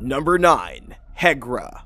Number 9. Hegra.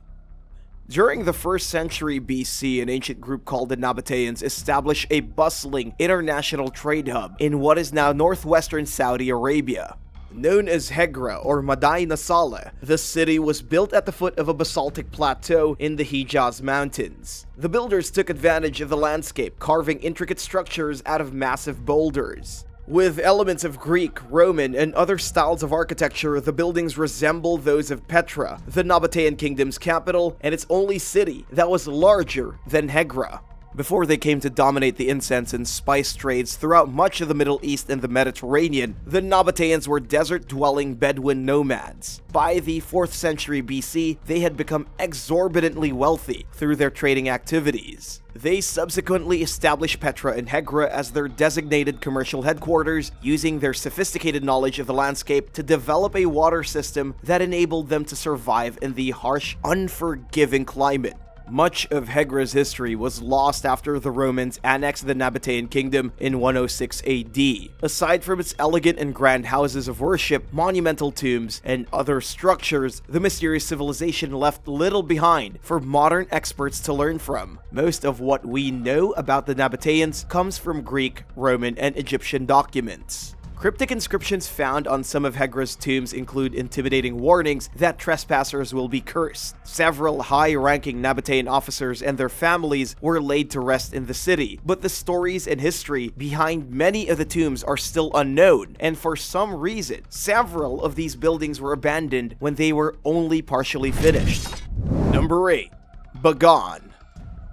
During the 1st century BC, an ancient group called the Nabateans established a bustling international trade hub in what is now northwestern Saudi Arabia. Known as Hegra or Madai Nasale, the city was built at the foot of a basaltic plateau in the Hijaz Mountains. The builders took advantage of the landscape, carving intricate structures out of massive boulders. With elements of Greek, Roman, and other styles of architecture, the buildings resemble those of Petra, the Nabatean kingdom's capital, and its only city that was larger than Hegra. Before they came to dominate the incense and spice trades throughout much of the Middle East and the Mediterranean, the Nabateans were desert-dwelling Bedouin nomads. By the 4th century BC, they had become exorbitantly wealthy through their trading activities. They subsequently established Petra and Hegra as their designated commercial headquarters, using their sophisticated knowledge of the landscape to develop a water system that enabled them to survive in the harsh, unforgiving climate. Much of Hegra's history was lost after the Romans annexed the Nabatean kingdom in 106 AD. Aside from its elegant and grand houses of worship, monumental tombs, and other structures, the mysterious civilization left little behind for modern experts to learn from. Most of what we know about the Nabateans comes from Greek, Roman, and Egyptian documents. Cryptic inscriptions found on some of Hegra's tombs include intimidating warnings that trespassers will be cursed. Several high-ranking Nabatean officers and their families were laid to rest in the city, but the stories and history behind many of the tombs are still unknown, and for some reason, several of these buildings were abandoned when they were only partially finished. Number 8. Bagan.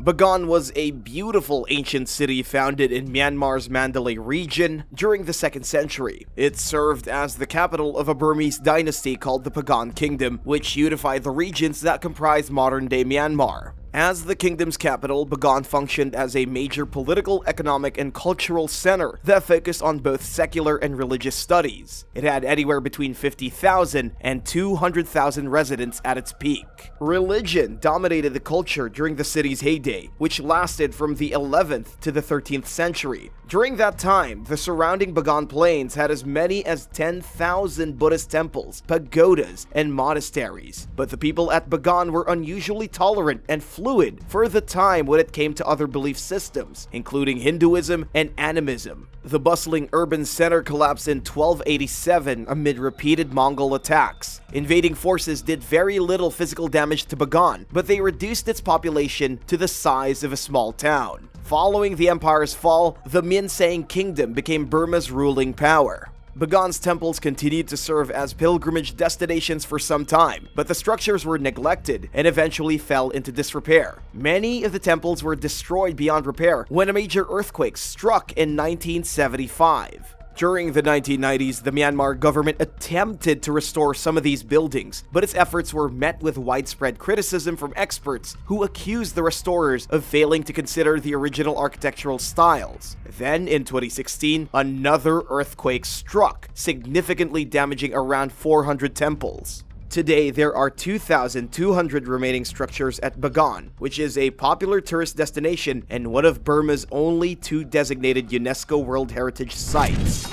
Bagan was a beautiful ancient city founded in Myanmar's Mandalay region during the 2nd century. It served as the capital of a Burmese dynasty called the Bagan Kingdom, which unified the regions that comprise modern-day Myanmar. As the kingdom's capital, Bagan functioned as a major political, economic, and cultural center that focused on both secular and religious studies. It had anywhere between 50,000 and 200,000 residents at its peak. Religion dominated the culture during the city's heyday, which lasted from the 11th to the 13th century. During that time, the surrounding Bagan plains had as many as 10,000 Buddhist temples, pagodas, and monasteries. But the people at Bagan were unusually tolerant and fluid for the time when it came to other belief systems, including Hinduism and animism. The bustling urban center collapsed in 1287 amid repeated Mongol attacks. Invading forces did very little physical damage to Bagan, but they reduced its population to the size of a small town. Following the empire's fall, the Minsang Kingdom became Burma's ruling power. Bagan's temples continued to serve as pilgrimage destinations for some time, but the structures were neglected and eventually fell into disrepair. Many of the temples were destroyed beyond repair when a major earthquake struck in 1975. During the 1990s, the Myanmar government attempted to restore some of these buildings, but its efforts were met with widespread criticism from experts who accused the restorers of failing to consider the original architectural styles. Then, in 2016, another earthquake struck, significantly damaging around 400 temples. Today, there are 2,200 remaining structures at Bagan, which is a popular tourist destination and one of Burma's only 2 designated UNESCO World Heritage Sites.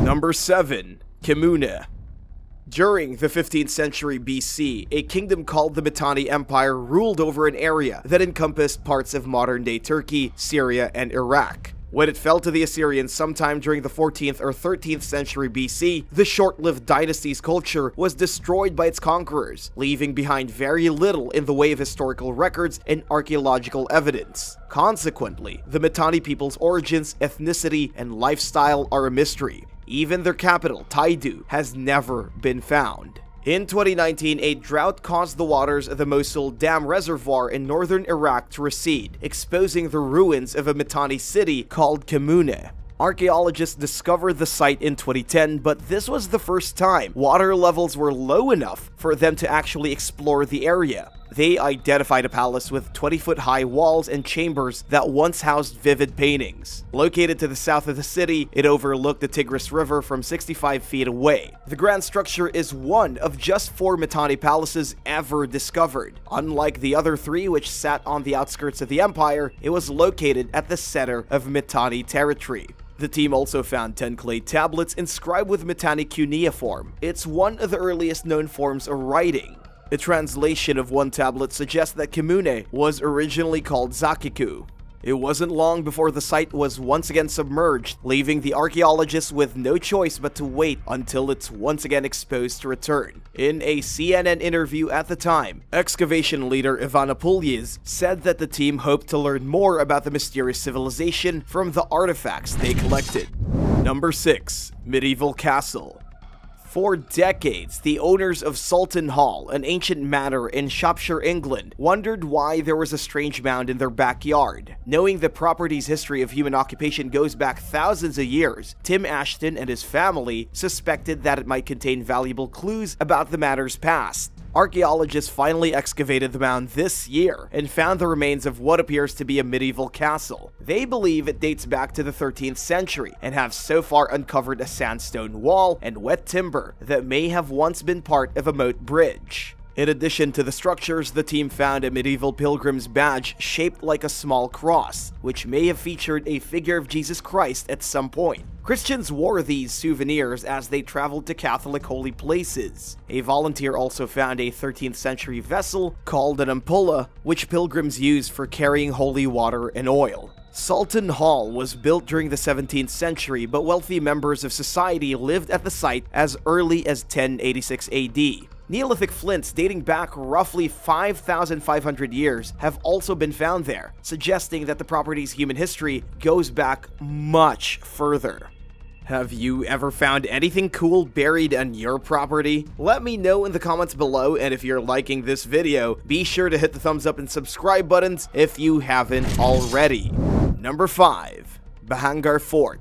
Number 7. Kimune. During the 15th century BC, a kingdom called the Mitanni Empire ruled over an area that encompassed parts of modern-day Turkey, Syria, and Iraq. When it fell to the Assyrians sometime during the 14th or 13th century BC, the short-lived dynasty's culture was destroyed by its conquerors, leaving behind very little in the way of historical records and archaeological evidence. Consequently, the Mitanni people's origins, ethnicity, and lifestyle are a mystery. Even their capital, Taidu, has never been found. In 2019, a drought caused the waters of the Mosul Dam Reservoir in northern Iraq to recede, exposing the ruins of a Mitanni city called Kimune. Archaeologists discovered the site in 2010, but this was the first time water levels were low enough for them to actually explore the area. They identified a palace with 20-foot-high walls and chambers that once housed vivid paintings. Located to the south of the city, it overlooked the Tigris River from 65 feet away. The grand structure is one of just 4 Mitanni palaces ever discovered. Unlike the other 3, which sat on the outskirts of the empire, it was located at the center of Mitanni territory. The team also found 10 clay tablets inscribed with Mitanni cuneiform. It's one of the earliest known forms of writing. A translation of one tablet suggests that Kimune was originally called Zakiku. It wasn't long before the site was once again submerged, leaving the archaeologists with no choice but to wait until it's once again exposed to return. In a CNN interview at the time, excavation leader Ivana Puliz said that the team hoped to learn more about the mysterious civilization from the artifacts they collected. Number 6. Medieval Castle. For decades, the owners of Salton Hall, an ancient manor in Shropshire, England, wondered why there was a strange mound in their backyard. Knowing the property's history of human occupation goes back thousands of years, Tim Ashton and his family suspected that it might contain valuable clues about the manor's past. Archaeologists finally excavated the mound this year and found the remains of what appears to be a medieval castle. They believe it dates back to the 13th century and have so far uncovered a sandstone wall and wet timber that may have once been part of a moat bridge. In addition to the structures, the team found a medieval pilgrim's badge shaped like a small cross, which may have featured a figure of Jesus Christ at some point. Christians wore these souvenirs as they traveled to Catholic holy places. A volunteer also found a 13th century vessel called an ampulla, which pilgrims used for carrying holy water and oil. Salton Hall was built during the 17th century, but wealthy members of society lived at the site as early as 1086 AD. Neolithic flints dating back roughly 5,500 years have also been found there, suggesting that the property's human history goes back much further. Have you ever found anything cool buried on your property? Let me know in the comments below, and if you're liking this video, be sure to hit the thumbs up and subscribe buttons if you haven't already. Number 5. Bahargarh Fort.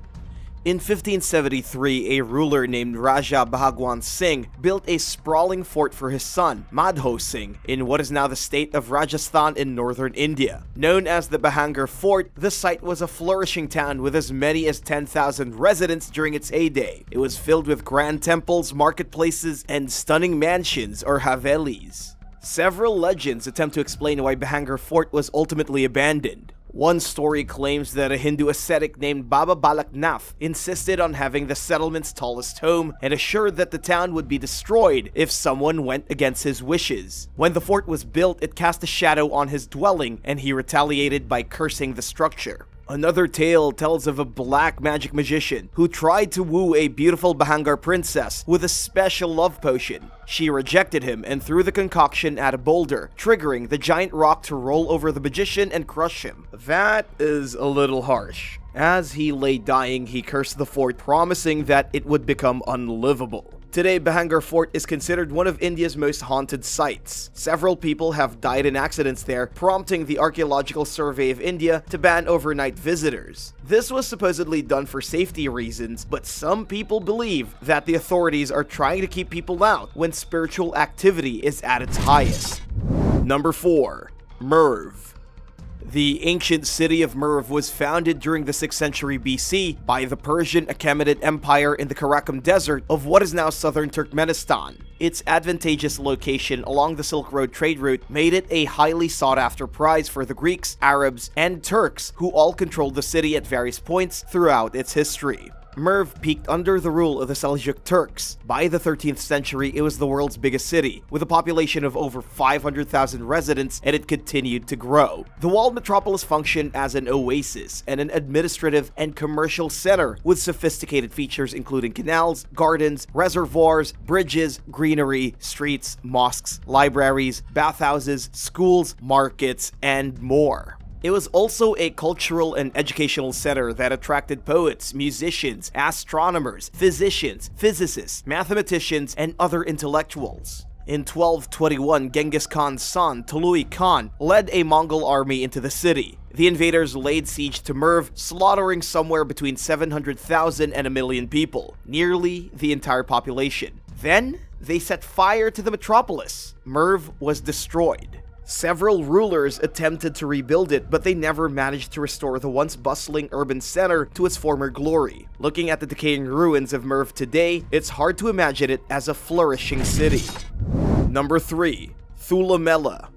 In 1573, a ruler named Raja Bhagwan Singh built a sprawling fort for his son, Madho Singh, in what is now the state of Rajasthan in northern India. Known as the Bahargarh Fort, the site was a flourishing town with as many as 10,000 residents during its heyday. It was filled with grand temples, marketplaces, and stunning mansions or havelis. Several legends attempt to explain why Bahargarh Fort was ultimately abandoned. One story claims that a Hindu ascetic named Baba Balak Nath insisted on having the settlement's tallest home and assured that the town would be destroyed if someone went against his wishes. When the fort was built, it cast a shadow on his dwelling, and he retaliated by cursing the structure. Another tale tells of a black magic magician who tried to woo a beautiful Bahargarh princess with a special love potion. She rejected him and threw the concoction at a boulder, triggering the giant rock to roll over the magician and crush him. That is a little harsh. As he lay dying, he cursed the fort, promising that it would become unlivable. Today, Bahargarh Fort is considered one of India's most haunted sites. Several people have died in accidents there, prompting the Archaeological Survey of India to ban overnight visitors. This was supposedly done for safety reasons, but some people believe that the authorities are trying to keep people out when spiritual activity is at its highest. Number 4. Mirv. The ancient city of Mirv was founded during the 6th century BC by the Persian Achaemenid Empire in the Karakum Desert of what is now southern Turkmenistan. Its advantageous location along the Silk Road trade route made it a highly sought-after prize for the Greeks, Arabs, and Turks, who all controlled the city at various points throughout its history. Mirv peaked under the rule of the Seljuk Turks. By the 13th century, it was the world's biggest city, with a population of over 500,000 residents, and it continued to grow. The walled metropolis functioned as an oasis and an administrative and commercial center with sophisticated features including canals, gardens, reservoirs, bridges, greenery, streets, mosques, libraries, bathhouses, schools, markets, and more. It was also a cultural and educational center that attracted poets, musicians, astronomers, physicians, physicists, mathematicians, and other intellectuals. In 1221, Genghis Khan's son, Tului Khan, led a Mongol army into the city. The invaders laid siege to Mirv, slaughtering somewhere between 700,000 and 1 million people, nearly the entire population. Then, they set fire to the metropolis. Mirv was destroyed. Several rulers attempted to rebuild it, but they never managed to restore the once bustling urban center to its former glory. Looking at the decaying ruins of Mirv today, it's hard to imagine it as a flourishing city. Number 3. Thulamela.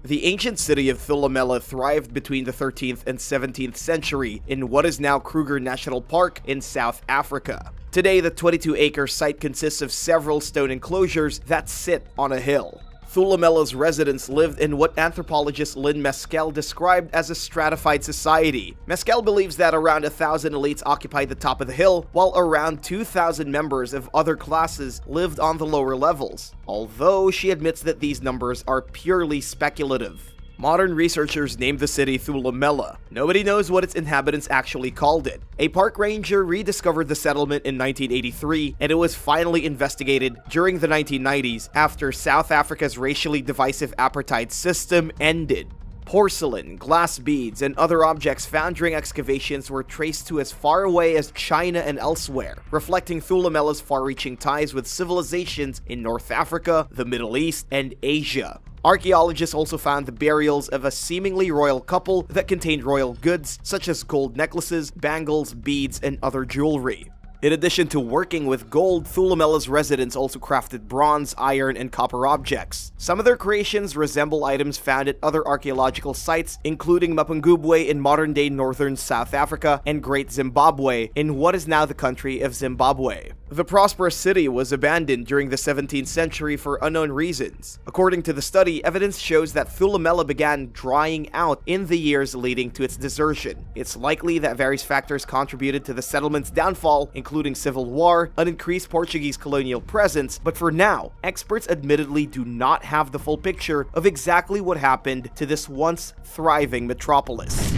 The ancient city of Thulamela thrived between the 13th and 17th century in what is now Kruger National Park in South Africa. Today, the 22-acre site consists of several stone enclosures that sit on a hill. Thulamela's residents lived in what anthropologist Lynn Mescal described as a stratified society. Mescal believes that around 1,000 elites occupied the top of the hill, while around 2,000 members of other classes lived on the lower levels, although she admits that these numbers are purely speculative. Modern researchers named the city Thulamela. Nobody knows what its inhabitants actually called it. A park ranger rediscovered the settlement in 1983, and it was finally investigated during the 1990s after South Africa's racially divisive apartheid system ended. Porcelain, glass beads, and other objects found during excavations were traced to as far away as China and elsewhere, reflecting Thulamela's far-reaching ties with civilizations in North Africa, the Middle East, and Asia. Archaeologists also found the burials of a seemingly royal couple that contained royal goods such as gold necklaces, bangles, beads, and other jewelry. In addition to working with gold, Thulamela's residents also crafted bronze, iron, and copper objects. Some of their creations resemble items found at other archaeological sites, including Mapungubwe in modern-day northern South Africa and Great Zimbabwe in what is now the country of Zimbabwe. The prosperous city was abandoned during the 17th century for unknown reasons. According to the study, evidence shows that Thulamela began drying out in the years leading to its desertion. It's likely that various factors contributed to the settlement's downfall, including civil war, an increased Portuguese colonial presence, but for now, experts admittedly do not have the full picture of exactly what happened to this once thriving metropolis.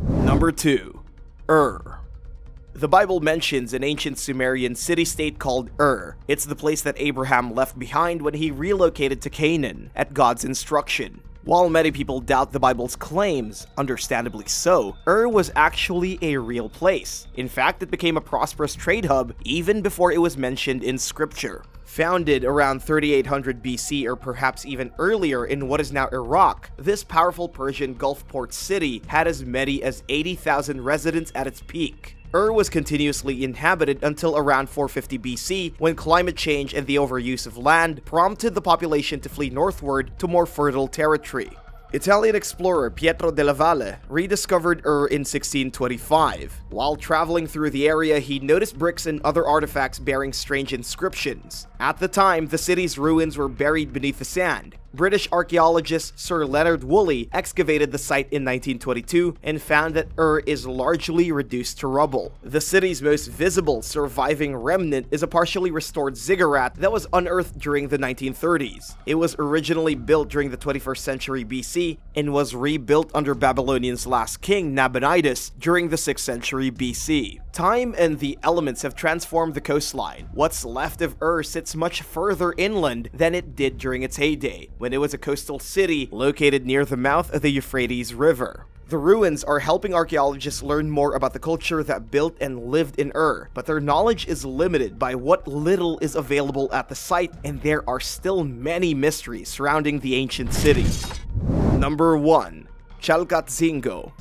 Number 2. Ur. The Bible mentions an ancient Sumerian city-state called Ur. It's the place that Abraham left behind when he relocated to Canaan, at God's instruction. While many people doubt the Bible's claims, understandably so, Ur was actually a real place. In fact, it became a prosperous trade hub even before it was mentioned in scripture. Founded around 3800 BC or perhaps even earlier in what is now Iraq, this powerful Persian Gulf port city had as many as 80,000 residents at its peak. Ur was continuously inhabited until around 450 BC, when climate change and the overuse of land prompted the population to flee northward to more fertile territory. Italian explorer Pietro della Valle rediscovered Ur in 1625. While traveling through the area, he noticed bricks and other artifacts bearing strange inscriptions. At the time, the city's ruins were buried beneath the sand. British archaeologist Sir Leonard Woolley excavated the site in 1922 and found that Ur is largely reduced to rubble. The city's most visible surviving remnant is a partially restored ziggurat that was unearthed during the 1930s. It was originally built during the 21st century BC and was rebuilt under Babylonian's last king, Nabonidus, during the 6th century BC. Time and the elements have transformed the coastline. What's left of Ur sits much further inland than it did during its heyday, when it was a coastal city located near the mouth of the Euphrates River. The ruins are helping archaeologists learn more about the culture that built and lived in Ur, but their knowledge is limited by what little is available at the site, and there are still many mysteries surrounding the ancient city. Number 1. Chalatzingo.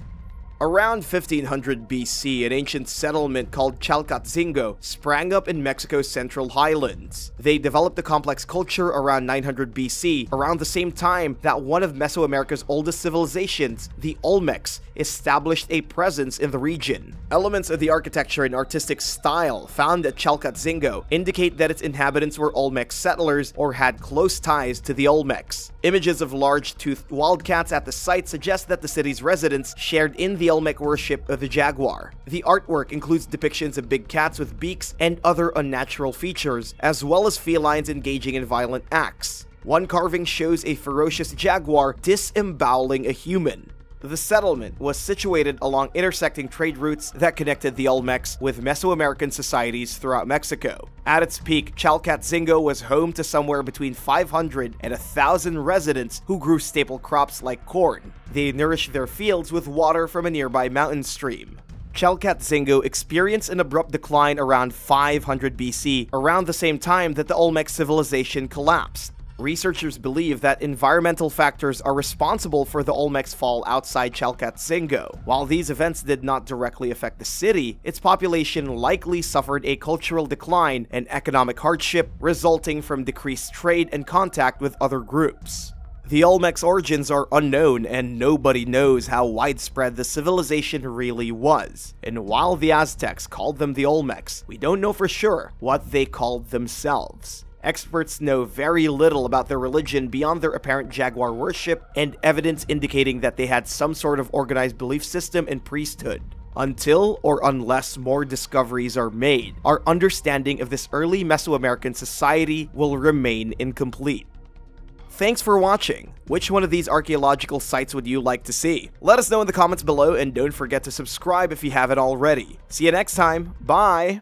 Around 1500 BC, an ancient settlement called Chalatzingo sprang up in Mexico's Central Highlands. They developed a complex culture around 900 BC, around the same time that one of Mesoamerica's oldest civilizations, the Olmecs, established a presence in the region. Elements of the architecture and artistic style found at Chalatzingo indicate that its inhabitants were Olmec settlers or had close ties to the Olmecs. Images of large-toothed wildcats at the site suggest that the city's residents shared in the Olmec worship of the jaguar. The artwork includes depictions of big cats with beaks and other unnatural features, as well as felines engaging in violent acts. One carving shows a ferocious jaguar disemboweling a human. The settlement was situated along intersecting trade routes that connected the Olmecs with Mesoamerican societies throughout Mexico. At its peak, Chalatzingo was home to somewhere between 500 and 1,000 residents who grew staple crops like corn. They nourished their fields with water from a nearby mountain stream. Chalatzingo experienced an abrupt decline around 500 BC, around the same time that the Olmec civilization collapsed. Researchers believe that environmental factors are responsible for the Olmec's fall outside Chalatzingo. While these events did not directly affect the city, its population likely suffered a cultural decline and economic hardship resulting from decreased trade and contact with other groups. The Olmec's origins are unknown, and nobody knows how widespread the civilization really was. And while the Aztecs called them the Olmecs, we don't know for sure what they called themselves. Experts know very little about their religion beyond their apparent jaguar worship and evidence indicating that they had some sort of organized belief system and priesthood. Until or unless more discoveries are made, our understanding of this early Mesoamerican society will remain incomplete. Thanks for watching. Which one of these archaeological sites would you like to see? Let us know in the comments below, and don't forget to subscribe if you haven't already. See you next time. Bye!